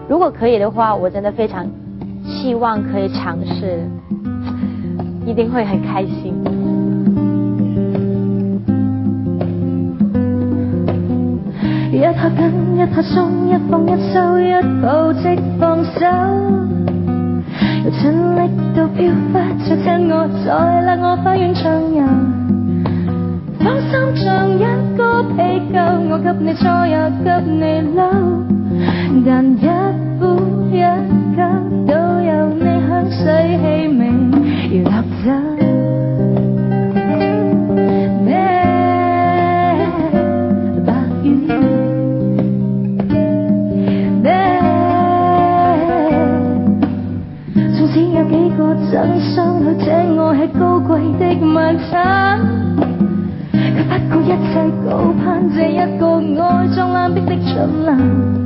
如果可以的话，我真的非常希望可以尝试，一定会很開心。一刻緊，一刻鬆，一放一收，一抱即放手，由盡力到飄忽，再親我，再勒我花園暢遊。芳心像一個被舊，我給你錯也給你留，但一呼一吸都有你香水氣味，要立走。真相去這我係高貴的晚餐，卻不顧一切高攀這一個愛撞爛壁的巡欄。